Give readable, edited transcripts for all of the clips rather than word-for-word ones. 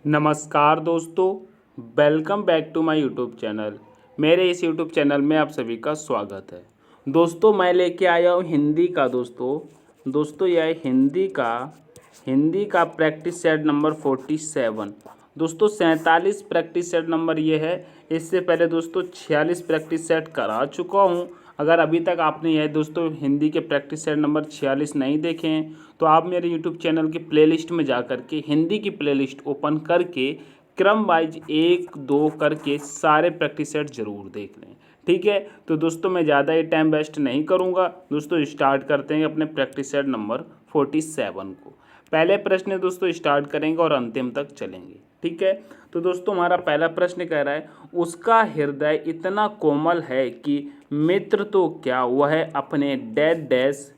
नमस्कार दोस्तों, welcome back to my YouTube channel. मेरे इस यूट्यूब चैनल में आप सभी का स्वागत है। दोस्तों मैं लेके आया हूँ हिंदी का दोस्तों यह हिंदी का प्रैक्टिस सेट नंबर 47। दोस्तों 47 प्रैक्टिस सेट नंबर ये है। इससे पहले दोस्तों 46 प्रैक्टिस सेट करा चुका हूँ। अगर अभी तक आपने यह दोस्तों हिंदी के प्रैक्टिस सेट नंबर 46 नहीं देखे हैं तो आप मेरे यूट्यूब चैनल के प्लेलिस्ट में जा कर के हिंदी की प्लेलिस्ट ओपन करके क्रम वाइज 1 2 करके सारे प्रैक्टिस सेट जरूर देख लें। ठीक है, तो दोस्तों मैं ज़्यादा ही टाइम वेस्ट नहीं करूँगा। दोस्तों स्टार्ट करते हैं अपने प्रैक्टिस सेट नंबर 47 को। पहले प्रश्न दोस्तों स्टार्ट करेंगे और अंतिम तक चलेंगे। ठीक है, तो दोस्तों हमारा पहला प्रश्न कह रहा है, उसका हृदय इतना कोमल है कि मित्र तो क्या वह अपने डैड डैश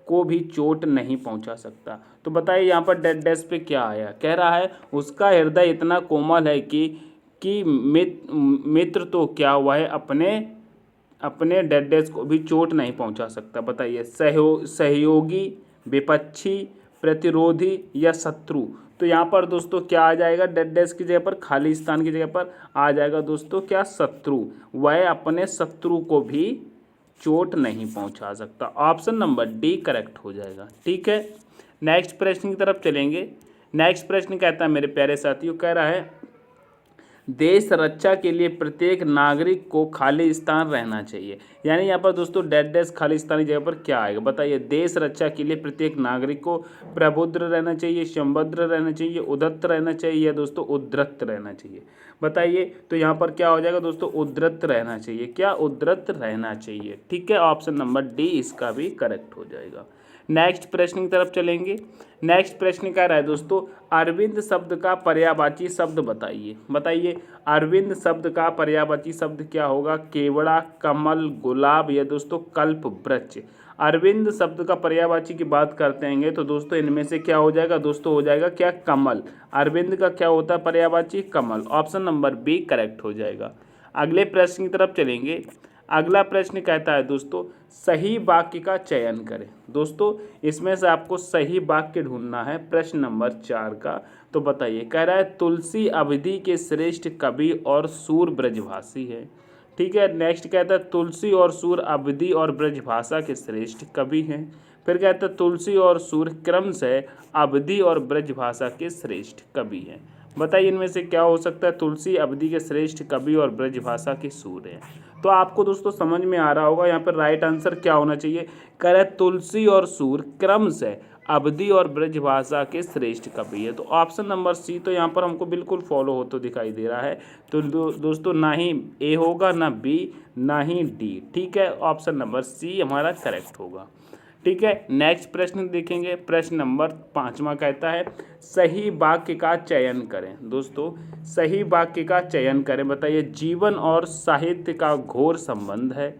को भी चोट नहीं पहुंचा सकता। तो बताइए यहाँ पर डैड डैश पे क्या आया। कह रहा है उसका हृदय इतना कोमल है कि मित्र तो क्या वह अपने डैड डैश को भी चोट नहीं पहुंचा सकता। बताइए सहयोगी, विपक्षी, प्रतिरोधी या शत्रु। तो यहाँ पर दोस्तों क्या आ जाएगा, डेड डैश की जगह पर खाली स्थान की जगह पर आ जाएगा दोस्तों क्या, शत्रु। वह अपने शत्रु को भी चोट नहीं पहुंचा सकता। ऑप्शन नंबर डी करेक्ट हो जाएगा। ठीक है, नेक्स्ट प्रश्न की तरफ चलेंगे। नेक्स्ट प्रश्न कहता है मेरे प्यारे साथियों, कह रहा है देश रक्षा के लिए प्रत्येक नागरिक को खाली स्थान रहना चाहिए। यानी यहाँ पर दोस्तों डेड डैश खाली स्थान की जगह पर क्या आएगा। बताइए देश रक्षा के लिए प्रत्येक नागरिक को प्रबुद्ध रहना चाहिए, संबद्ध रहना चाहिए, उद्धत रहना चाहिए या दोस्तों उद्धृत रहना चाहिए। बताइए तो यहाँ पर क्या हो जाएगा दोस्तों, उद्धृत रहना चाहिए। क्या, उद्धृत रहना चाहिए। ठीक है, ऑप्शन नंबर डी इसका भी करेक्ट हो जाएगा। नेक्स्ट प्रश्न की तरफ चलेंगे। नेक्स्ट प्रश्न कह रहा है दोस्तों अरविंद शब्द का पर्यायवाची शब्द बताइए। बताइए अरविंद शब्द का पर्यायवाची शब्द क्या होगा, केवड़ा, कमल, गुलाब या दोस्तों कल्प वृक्ष। अरविंद शब्द का पर्यायवाची की बात करते हैं तो दोस्तों इनमें से क्या हो जाएगा दोस्तों, हो जाएगा क्या, कमल। अरविंद का क्या होता है पर्यायवाची, कमल। ऑप्शन नंबर बी करेक्ट हो जाएगा। अगले प्रश्न की तरफ चलेंगे। अगला प्रश्न कहता है दोस्तों सही वाक्य का चयन करें। दोस्तों इसमें से आपको सही वाक्य ढूंढना है प्रश्न नंबर 4 का। तो बताइए, कह रहा है तुलसी अवधि के श्रेष्ठ कवि और सूर ब्रजभाषी है। ठीक है, नेक्स्ट कहता है तुलसी और सूर अवधि और ब्रजभाषा के श्रेष्ठ कवि हैं। फिर कहता है तुलसी और सूर क्रम से अवधि और ब्रजभाषा के श्रेष्ठ कवि हैं। बताइए इनमें से क्या हो सकता है, तुलसी अवधि के श्रेष्ठ कवि और ब्रजभाषा के सूर हैं। तो आपको दोस्तों समझ में आ रहा होगा यहाँ पर राइट आंसर क्या होना चाहिए। कह रहे तुलसी और सूर क्रम से अवधि और ब्रजभाषा के श्रेष्ठ कवि है। तो ऑप्शन नंबर सी तो यहाँ पर हमको बिल्कुल फॉलो हो तो दिखाई दे रहा है। तो दोस्तों ना ही ए होगा, ना बी, ना ही डी। ठीक है, ऑप्शन नंबर सी हमारा करेक्ट होगा। ठीक है, नेक्स्ट प्रश्न देखेंगे। प्रश्न नंबर 5वां कहता है सही वाक्य का चयन करें। दोस्तों सही वाक्य का चयन करें। बताइए जीवन और साहित्य का घोर संबंध है।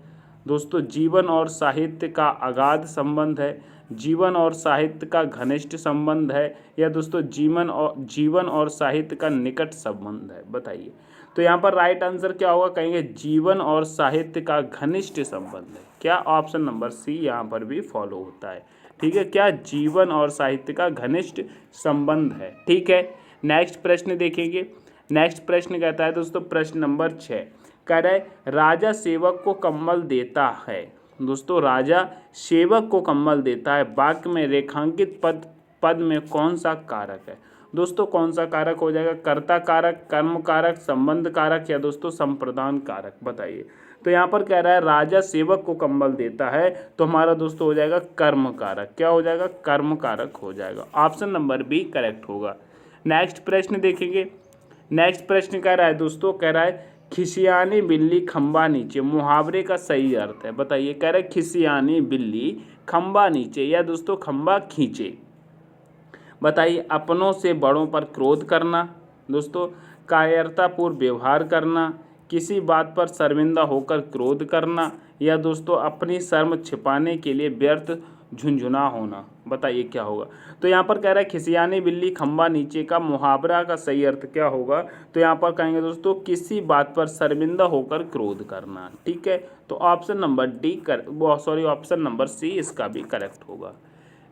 दोस्तों जीवन और साहित्य का अगाध संबंध है, जीवन और साहित्य का घनिष्ठ संबंध है या दोस्तों जीवन और साहित्य का निकट संबंध है। बताइए तो यहाँ पर राइट आंसर क्या होगा, कहेंगे जीवन और साहित्य का घनिष्ठ संबंध है। क्या, ऑप्शन नंबर सी यहाँ पर भी फॉलो होता है। ठीक है, क्या, जीवन और साहित्य का घनिष्ठ संबंध है। ठीक है, नेक्स्ट प्रश्न देखेंगे। नेक्स्ट प्रश्न कहता है दोस्तों प्रश्न नंबर 6, कह रहा है राजा सेवक को कम्बल देता है। दोस्तों राजा सेवक को कम्बल देता है, वाक्य में रेखांकित पद में कौन सा कारक है। दोस्तों कौन सा कारक हो जाएगा, कर्ता कारक, कर्म कारक, संबंध कारक या दोस्तों संप्रदान कारक। बताइए तो यहाँ पर कह रहा है राजा सेवक को कंबल देता है, तो हमारा दोस्तों हो जाएगा कर्म कारक। क्या हो जाएगा, कर्म कारक हो जाएगा। ऑप्शन नंबर बी करेक्ट होगा। नेक्स्ट प्रश्न देखेंगे। नेक्स्ट प्रश्न कह रहा है दोस्तों, कह रहा है खिसियानी बिल्ली खंबा नीचे, मुहावरे का सही अर्थ है। बताइए, कह रहा है खिसियानी बिल्ली खंबा नीचे या दोस्तों खंबा खींचे। बताइए अपनों से बड़ों पर क्रोध करना, दोस्तों कायरतापूर्ण व्यवहार करना, किसी बात पर शर्मिंदा होकर क्रोध करना या दोस्तों अपनी शर्म छिपाने के लिए व्यर्थ झुंझुना होना। बताइए क्या होगा। तो यहाँ पर कह रहा है खिसियानी बिल्ली खंबा नीचे का मुहावरा का सही अर्थ क्या होगा। तो यहाँ पर कहेंगे दोस्तों किसी बात पर शर्मिंदा होकर क्रोध करना। ठीक है, तो option number D option number C इसका भी करेक्ट होगा।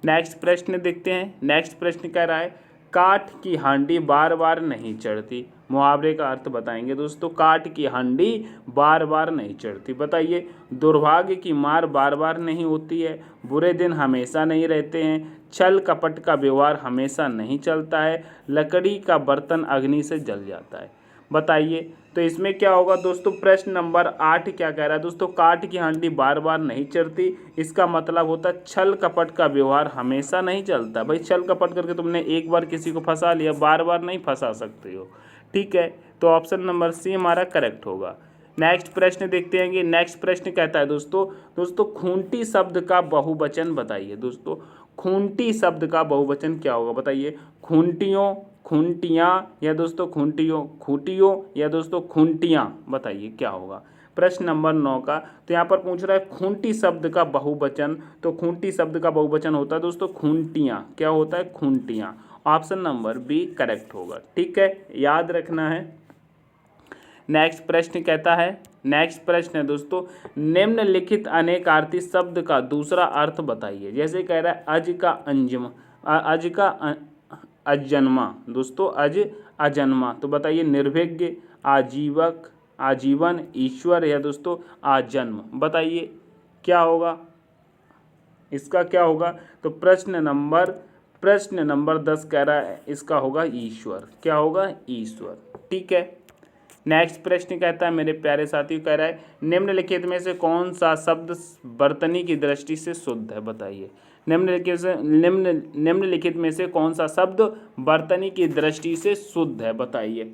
नेक्स्ट प्रश्न देखते हैं। नेक्स्ट प्रश्न कह रहा है काठ की हांडी बार बार नहीं चढ़ती। मुहावरे का अर्थ बताएंगे दोस्तों। काठ की हांडी बार बार नहीं चढ़ती। बताइए। दुर्भाग्य की मार बार बार नहीं होती है। बुरे दिन हमेशा नहीं रहते हैं। छल कपट का व्यवहार हमेशा नहीं चलता है। लकड़ी का बर्तन अग्नि से जल जाता है। बताइए। तो इसमें क्या होगा दोस्तों, प्रश्न नंबर 8 क्या कह रहा है दोस्तों, काठ की हांडी बार बार नहीं चढ़ती। इसका मतलब होता है छल कपट का व्यवहार हमेशा नहीं चलता। भाई छल कपट करके तुमने एक बार किसी को फंसा लिया, बार बार नहीं फंसा सकते हो। ठीक है, तो ऑप्शन नंबर सी हमारा करेक्ट होगा। नेक्स्ट प्रश्न देखते हैं कि नेक्स्ट प्रश्न कहता है दोस्तों खूंटी शब्द का बहुवचन बताइए। दोस्तों खूंटी शब्द का बहुवचन क्या होगा बताइए। खूंटियों, खूंटियाँ, या दोस्तों खूंटियों, खूंटियों, या दोस्तों खूंटियाँ। बताइए क्या होगा प्रश्न नंबर 9 का। तो यहाँ पर पूछ रहा है खूंटी शब्द का बहुवचन। तो खूंटी शब्द का बहुवचन होता है दोस्तों खूंटियाँ। क्या होता है, खूंटियाँ। ऑप्शन नंबर बी करेक्ट होगा। ठीक है, याद रखना है। नेक्स्ट प्रश्न कहता है, नेक्स्ट प्रश्न है दोस्तों, निम्नलिखित अनेकार्थी शब्द का दूसरा अर्थ बताइए। जैसे कह रहा है अज का अंजम, अज का अजन्मा। दोस्तों अज अजन्मा, तो बताइए निर्विज्ञ, आजीवक, आजीवन, ईश्वर, या दोस्तों आजन्म। बताइए क्या होगा, इसका क्या होगा। तो प्रश्न नंबर 10 कह रहा है इसका होगा ईश्वर। क्या होगा, ईश्वर। ठीक है। नेक्स्ट प्रश्न कहता है मेरे प्यारे साथियों, कह रहा है निम्नलिखित में से कौन सा शब्द वर्तनी की दृष्टि से शुद्ध है। बताइए। निम्नलिखित में से कौन सा शब्द वर्तनी की दृष्टि से शुद्ध है। बताइए।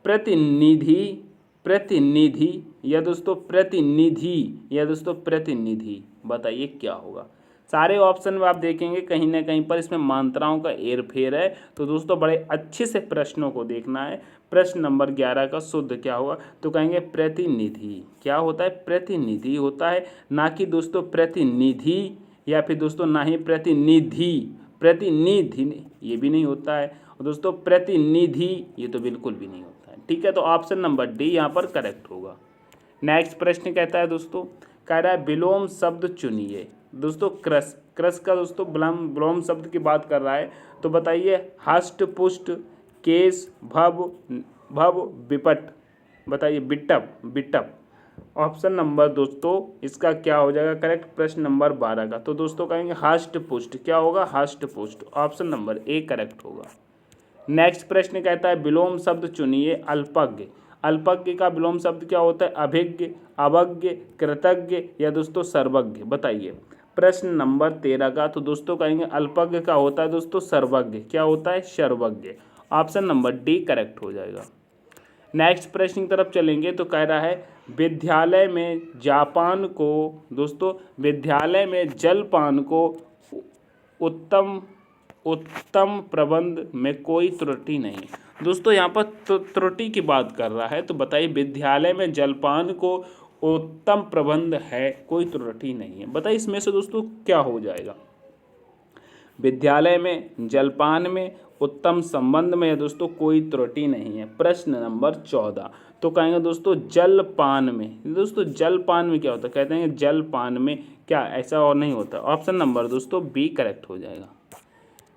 प्रतिनिधि, प्रतिनिधि, या दोस्तों प्रतिनिधि, या दोस्तों प्रतिनिधि। बताइए क्या होगा। सारे ऑप्शन में आप देखेंगे कहीं ना कहीं पर इसमें मात्राओं का हेरफेर है। तो दोस्तों बड़े अच्छे से प्रश्नों को देखना है। प्रश्न नंबर 11 का शुद्ध क्या होगा, तो कहेंगे प्रतिनिधि। क्या होता है, प्रतिनिधि होता है, ना कि दोस्तों प्रतिनिधि, या फिर दोस्तों ना ही प्रतिनिधि। प्रतिनिधि ये भी नहीं होता है, और दोस्तों प्रतिनिधि ये तो बिल्कुल भी नहीं होता है। ठीक है, तो ऑप्शन नंबर डी यहाँ पर करेक्ट होगा। नेक्स्ट प्रश्न कहता है दोस्तों, कह रहा है विलोम शब्द चुनिए। दोस्तों क्रस, क्रस का दोस्तों विलोम शब्द की बात कर रहा है। तो बताइए हष्ट पुष्ट, केस, भव, भव, विपट। बताइए बिटप, बिटप। ऑप्शन नंबर दोस्तों इसका क्या हो जाएगा करेक्ट, प्रश्न नंबर 12 का। तो दोस्तों कहेंगे हष्ट पुष्ट। क्या होगा, हष्ट पुष्ट। ऑप्शन नंबर ए करेक्ट होगा। नेक्स्ट प्रश्न कहता है विलोम शब्द चुनिए अल्पज्ञ। अल्पज्ञ का विलोम शब्द क्या होता है, अभिज्ञ, अवज्ञ, कृतज्ञ, या दोस्तों सर्वज्ञ। बताइए। प्रश्न नंबर 13 का। तो दोस्तों कहेंगे अल्पज्ञ का होता है दोस्तों सर्वज्ञ। क्या होता है, सर्वज्ञ। ऑप्शन नंबर डी करेक्ट हो जाएगा। नेक्स्ट प्रश्न की तरफ चलेंगे। तो कह रहा है विद्यालय में जापान को, दोस्तों विद्यालय में जलपान को उत्तम उत्तम प्रबंध में कोई त्रुटि नहीं। दोस्तों यहाँ पर त्रुटि की बात कर रहा है। तो बताइए विद्यालय में जलपान को उत्तम प्रबंध है, कोई त्रुटि नहीं है। बताइए इसमें से दोस्तों क्या हो जाएगा। विद्यालय में, जलपान में, उत्तम संबंध में, दोस्तों कोई त्रुटि नहीं है। प्रश्न नंबर 14। तो कहेंगे दोस्तों जलपान में। दोस्तों जलपान में क्या होता है, कहते हैं जलपान में क्या, ऐसा और नहीं होता। ऑप्शन नंबर दोस्तों बी करेक्ट हो जाएगा।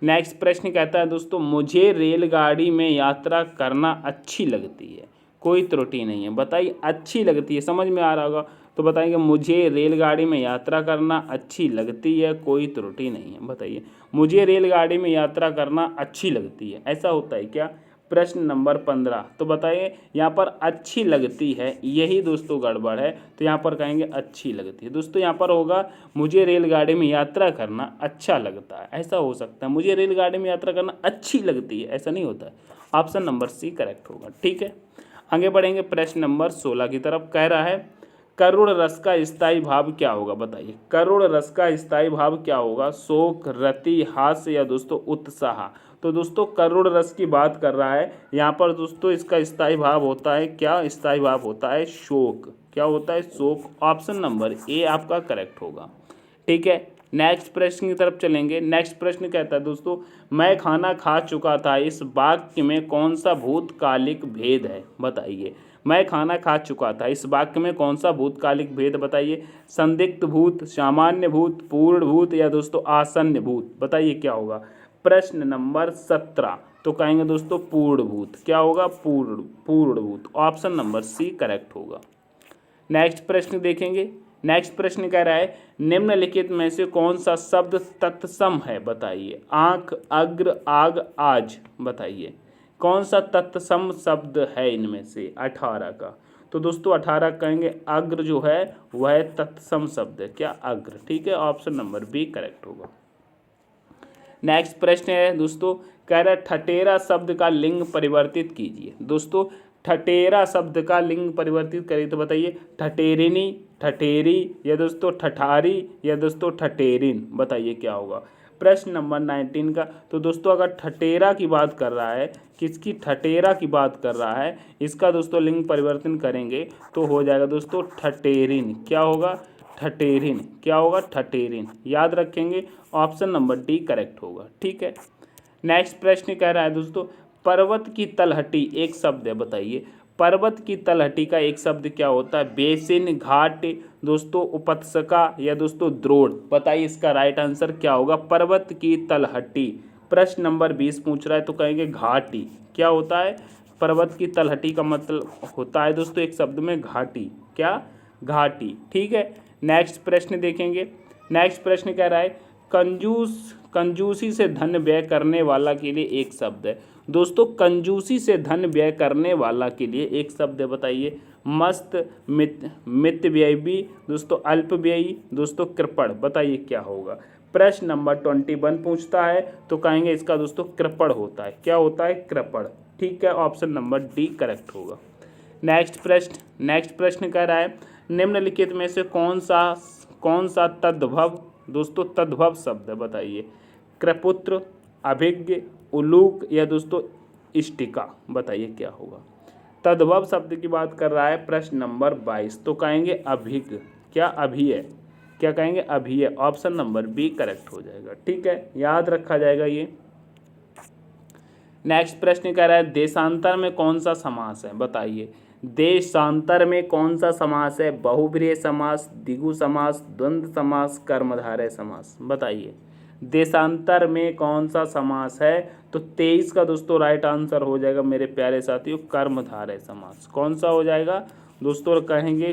नेक्स्ट प्रश्न कहता है दोस्तों मुझे रेलगाड़ी में यात्रा करना अच्छी लगती है, कोई त्रुटि नहीं है। बताइए अच्छी लगती है, समझ में आ रहा होगा। तो बताएंगे मुझे रेलगाड़ी में यात्रा करना अच्छी लगती है, कोई त्रुटि नहीं है। बताइए मुझे रेलगाड़ी में यात्रा करना अच्छी लगती है, ऐसा होता है क्या। प्रश्न नंबर 15। तो बताइए यहाँ पर अच्छी लगती है, यही दोस्तों गड़बड़ है। तो यहाँ पर कहेंगे अच्छी लगती है। दोस्तों यहाँ पर होगा मुझे रेलगाड़ी में यात्रा करना अच्छा लगता है, ऐसा हो सकता है। मुझे रेलगाड़ी में यात्रा करना अच्छी लगती है, ऐसा नहीं होता है। ऑप्शन नंबर सी करेक्ट होगा। ठीक है, आगे बढ़ेंगे प्रश्न नंबर 16 की तरफ। कह रहा है करुण रस का स्थायी भाव क्या होगा। बताइए करुण रस का स्थायी भाव क्या होगा, शोक, रति, हास्य, या दोस्तों उत्साह। तो दोस्तों करुण रस की बात कर रहा है यहाँ पर दोस्तों, इसका स्थायी भाव होता है क्या, स्थायी भाव होता है शोक। क्या होता है, शोक। ऑप्शन नंबर ए आपका करेक्ट होगा। ठीक है, नेक्स्ट प्रश्न की तरफ चलेंगे। नेक्स्ट प्रश्न कहता है दोस्तों मैं खाना खा चुका था, इस वाक्य में कौन सा भूतकालिक भेद है। बताइए मैं खाना खा चुका था, इस वाक्य में कौन सा भूतकालिक भेद। बताइए संदिग्ध भूत, सामान्य भूत, पूर्ण भूत, या दोस्तों आसन्न भूत। बताइए क्या होगा। प्रश्न नंबर 17। तो कहेंगे दोस्तों पूर्णभूत। क्या होगा? पूर्णभूत। ऑप्शन नंबर सी करेक्ट होगा। नेक्स्ट प्रश्न देखेंगे। नेक्स्ट प्रश्न कह रहा है निम्नलिखित में से कौन सा शब्द तत्सम है? बताइए। आंख, अग्र, आग, आज। बताइए कौन सा तत्सम शब्द है इनमें से 18 का? तो दोस्तों 18 कहेंगे अग्र जो है वह तत्सम शब्द है। क्या? अग्र। ठीक है, ऑप्शन नंबर बी करेक्ट होगा। नेक्स्ट प्रश्न है दोस्तों, कह रहा है ठठेरा शब्द का लिंग परिवर्तित कीजिए। दोस्तों ठठेरा शब्द का लिंग परिवर्तित करिए तो बताइए ठठेरिनी, ठठेरी, या दोस्तों ठठारी, या दोस्तों ठठेरिन। बताइए क्या होगा? प्रश्न नंबर 19 का। तो दोस्तों अगर ठठेरा की बात कर रहा है, किसकी? ठठेरा की बात कर रहा है, इसका दोस्तों लिंग परिवर्तन करेंगे तो हो जाएगा दोस्तों ठठेरिन। क्या होगा? ठठेरिन। क्या होगा? ठठेरिन। याद रखेंगे, ऑप्शन नंबर डी करेक्ट होगा। ठीक है। नेक्स्ट प्रश्न कह रहा है दोस्तों पर्वत की तलहटी एक शब्द है। बताइए पर्वत की तलहटी का एक शब्द क्या होता है? बेसिन, घाट, दोस्तों उपत्यका, या दोस्तों द्रोण। बताइए इसका राइट आंसर क्या होगा? पर्वत की तलहटी। प्रश्न नंबर 20 पूछ रहा है तो कहेंगे घाटी। क्या होता है? पर्वत की तलहटी का मतलब होता है दोस्तों एक शब्द में घाटी। क्या? घाटी। ठीक है। नेक्स्ट प्रश्न देखेंगे। नेक्स्ट प्रश्न कह रहा है कंजूसी से धन व्यय करने वाला के लिए एक शब्द है। दोस्तों कंजूसी से धन व्यय करने वाला के लिए एक शब्द है। बताइए मस्त, मितव्ययी, दोस्तों अल्पव्ययी, दोस्तों कृपण। बताइए क्या होगा? प्रश्न नंबर 21 पूछता है तो कहेंगे इसका दोस्तों कृपण होता है। क्या होता है? कृपण। ठीक है, ऑप्शन नंबर डी करेक्ट होगा। नेक्स्ट प्रश्न कह रहा है निम्नलिखित में से कौन सा तद्भव, दोस्तों तद्भव शब्द है? बताइए कृपुत्र, अभिज्ञ, उलूक, या दोस्तों इष्टिका। बताइए क्या होगा? तद्भव शब्द की बात कर रहा है प्रश्न नंबर 22 तो कहेंगे अभिज्ञ। क्या? अभिय। क्या कहेंगे? अभिय। ऑप्शन नंबर बी करेक्ट हो जाएगा। ठीक है, याद रखा जाएगा ये। नेक्स्ट प्रश्न कह रहा है देशांतर में कौन सा समास है? बताइए देशांतर में कौन सा समास है? बहुब्रीहि समास, द्विगु समास, द्वंद्व समास, कर्मधारय समास। बताइए देशांतर में कौन सा समास है? तो 23 का दोस्तों राइट आंसर हो जाएगा मेरे प्यारे साथियों कर्मधारय समास। कौन सा हो जाएगा दोस्तों? कहेंगे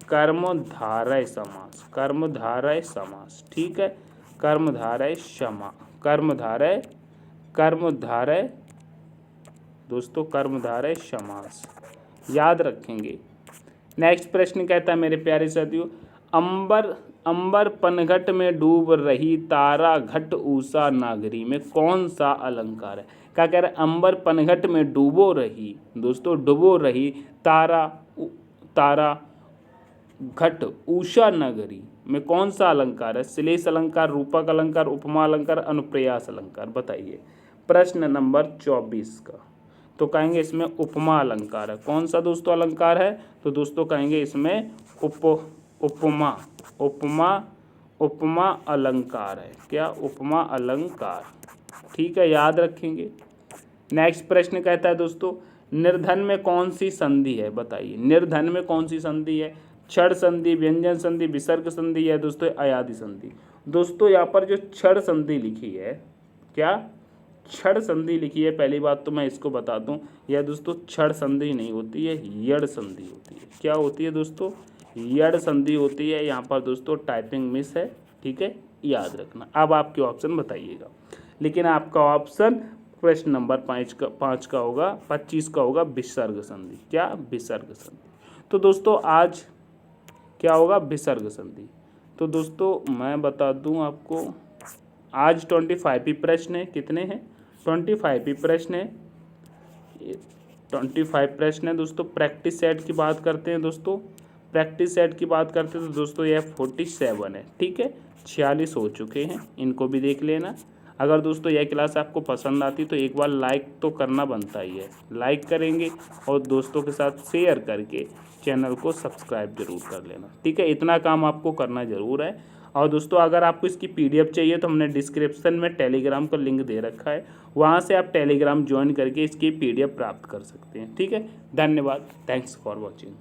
कर्मधारय समास। कर्मधारय समास। ठीक है, कर्मधारय दोस्तों कर्मधारय समास। याद रखेंगे। नेक्स्ट प्रश्न कहता है मेरे प्यारे साथियों अंबर पनघट में डूब रही तारा घट ऊषा नागरी में कौन सा अलंकार है? क्या कह रहा है? अंबर पनघट में डूबो रही, दोस्तों डूबो रही तारा घट ऊषा नगरी में कौन सा अलंकार है? श्लेष अलंकार, रूपक अलंकार, उपमा अलंकार, अनुप्रेयास अलंकार। बताइए प्रश्न नंबर 24 का। तो कहेंगे इसमें उपमा अलंकार है। कौन सा दोस्तों अलंकार है? तो दोस्तों कहेंगे इसमें उपमा अलंकार है। क्या? उपमा अलंकार। ठीक है, याद रखेंगे। नेक्स्ट प्रश्न कहता है दोस्तों निर्धन में कौन सी संधि है? बताइए निर्धन में कौन सी संधि है? छड़ संधि, व्यंजन संधि, विसर्ग संधि, या दोस्तों अयादि संधि। दोस्तों यहाँ पर जो छड़ संधि लिखी है, क्या छड़ संधि लिखी है, पहली बात तो मैं इसको बता दूं, यह दोस्तों छड़ संधि नहीं होती है, यड़ संधि होती है। क्या होती है दोस्तों? यड़ संधि होती है। यहाँ पर दोस्तों टाइपिंग मिस है। ठीक है, याद रखना। अब आपके ऑप्शन बताइएगा, लेकिन आपका ऑप्शन प्रश्न नंबर 5 का होगा, 25 का होगा विसर्ग संधि। क्या? विसर्ग संधि। तो दोस्तों आज क्या होगा? विसर्ग संधि। तो दोस्तों मैं बता दूं आपको आज 25 ही प्रश्न है। कितने हैं? 25 ही प्रश्न है। 25 प्रश्न है दोस्तों। प्रैक्टिस सेट की बात करते हैं दोस्तों, प्रैक्टिस सेट की बात करते हैं तो दोस्तों यह 47 है। ठीक है, 46 हो चुके हैं, इनको भी देख लेना। अगर दोस्तों यह क्लास आपको पसंद आती तो एक बार लाइक तो करना बनता ही है, लाइक करेंगे और दोस्तों के साथ शेयर करके चैनल को सब्सक्राइब जरूर कर लेना। ठीक है, इतना काम आपको करना ज़रूर है। और दोस्तों अगर आपको इसकी PDF चाहिए तो हमने डिस्क्रिप्शन में टेलीग्राम का लिंक दे रखा है, वहाँ से आप टेलीग्राम ज्वाइन करके इसकी PDF प्राप्त कर सकते हैं। ठीक है, धन्यवाद। Thanks for watching.